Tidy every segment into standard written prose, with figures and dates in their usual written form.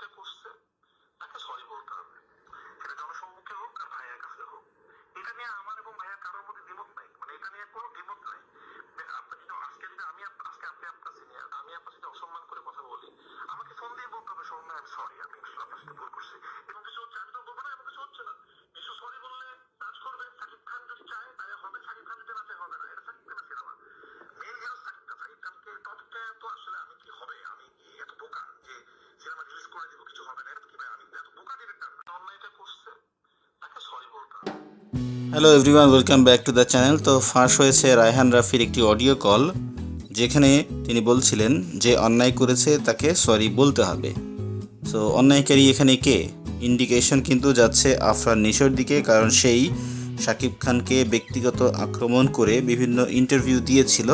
অন্যায়টা করছে তাকে সরি বলতে হবে, সেটা জনসম্মুখে হোক আর ভাইয়ার কাছে হোক। এটা নিয়ে আমার এবং ভাইয়ার কারোর মধ্যে দ্বিমত নাই, মানে এটা নিয়ে কোনো দ্বিমত নাই। আপনি যদি আজকে যদি আজকে আপনি আপনার সিনিয়র, আমি আপনার সাথে অসম্মান করে কথা বলি, আমাকে ফোন দিয়ে বলতে হবে শোন না আমি সরি, আমি আসলে আপনার সাথে ভুল করছি, এবং কিছু হচ্ছে আমি তো বলবো না এবং কিছু হচ্ছে না। কিছু সরি বললে কাজ করবে, সাকিব খান যদি চায় তাহলে হবে, সাকিব খান যদি না চায় হবে না। এটা সাকিব খানের cinema, main hero Shakib Khan. Shakib খানকে টপকে তো আসলে আমি কি হবে, আমি কি এত বোকা যে সিনেমা রিলিজ করে দিব কিছু হবে না, এটা কি ভাই, আমি এত বোকা ডিরেক্টর না। অন্যায়টা করছে তাকে সরি বলতে হবে। Hello everyone, welcome back to the channel. তো ফাঁস হয়েছে রায়হান রাফির একটি অডিও কল, যেখানে তিনি বলছিলেন যে অন্যায় করেছে তাকে সরি বলতে হবে। সো অন্যায়কারী এখানে কে? ইন্ডিকেশন কিন্তু যাচ্ছে আফরান নিশোর দিকে, কারণ সেই শাকিব খানকে ব্যক্তিগত আক্রমণ করে বিভিন্ন ইন্টারভিউ দিয়েছিল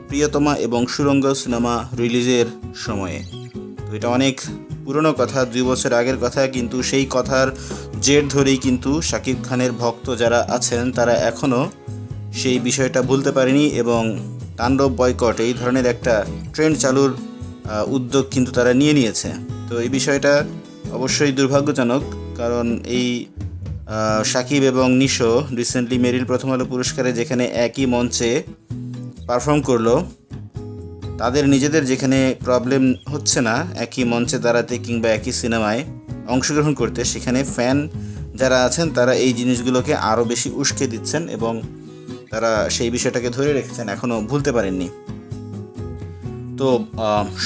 প্রিয়তমা এবং সুরঙ্গ সিনেমা রিলিজের সময়ে। তো এটা অনেক পুরনো কথা, 2 বছর আগের কথা, কিন্তু সেই কথার জের ধরেই কিন্তু শাকিব খানের ভক্ত যারা আছেন তারা এখনও সেই বিষয়টা ভুলতে পারেনি এবং তাণ্ডব বয়কট এই ধরনের একটা ট্রেন্ড চালুর উদ্যোগ কিন্তু তারা নিয়েছে। তো এই বিষয়টা অবশ্যই দুর্ভাগ্যজনক, কারণ এই শাকিব এবং নিশো রিসেন্টলি মেরিল প্রথম আলো পুরস্কারে যেখানে একই মঞ্চে পারফর্ম করলো, তাদের নিজেদের যেখানে প্রবলেম হচ্ছে না একই মঞ্চে দাঁড়াতে কিংবা একই সিনেমায় অংশগ্রহণ করতে, সেখানে ফ্যান যারা আছেন তারা এই জিনিসগুলোকে আরও বেশি উস্কে দিচ্ছেন এবং তারা সেই বিষয়টাকে ধরে রেখেছেন, এখনও ভুলতে পারেননি। তো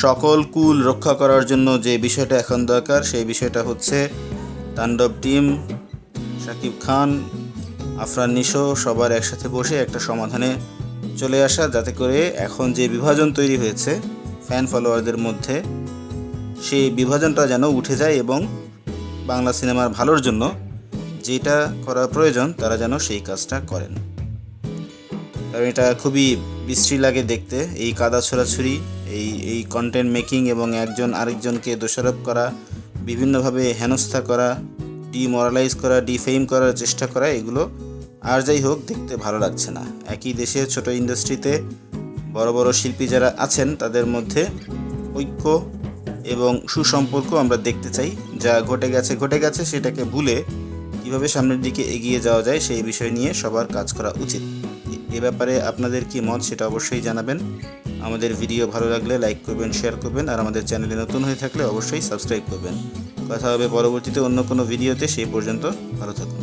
সকল কুল রক্ষা করার জন্য যে বিষয়টা এখন দরকার, সেই বিষয়টা হচ্ছে তাণ্ডব টিম, শাকিব খান, আফরান নিশো সবার একসাথে বসে একটা সমাধানে চলে আসা, যাতে করে এখন যে বিভাজন তৈরি হয়েছে ফ্যান ফলোয়ারদের মধ্যে, সেই বিভাজনটা যেন উঠে যায় এবং বাংলা সিনেমার ভালোর জন্য যেটা করা প্রয়োজন তারা যেন সেই কাজটা করেন। কারণ এটা খুবই বিশ্রী লাগে দেখতে, এই কাদা ছোড়াছুরি, এই কন্টেন্ট মেকিং এবং একজন আরেকজনকে দোষারোপ করা, বিভিন্নভাবে হেনস্থা করা, ডিমোরালাইজ করা, ডিফেম করার চেষ্টা করা, এগুলো আর যাই হোক দেখতে ভালো লাগছে না। একই দেশের ছোট ইন্ডাস্ট্রিতে বড় বড় শিল্পী যারা আছেন তাদের মধ্যে ঐক্য এবং সুসম্পর্ক আমরা দেখতে চাই। যা ঘটে গেছে সেটাকে ভুলে কীভাবে সামনের দিকে এগিয়ে যাওয়া যায় সেই বিষয় নিয়ে সবার কাজ করা উচিত। এ ব্যাপারে আপনাদের কি মত সেটা অবশ্যই জানাবেন। আমাদের ভিডিও ভালো লাগলে লাইক করবেন, শেয়ার করবেন, আর আমাদের চ্যানেলে নতুন হয়ে থাকলে অবশ্যই সাবস্ক্রাইব করবেন। কথা হবে পরবর্তীতে অন্য কোনো ভিডিওতে, সেই পর্যন্ত ভালো থাকুন।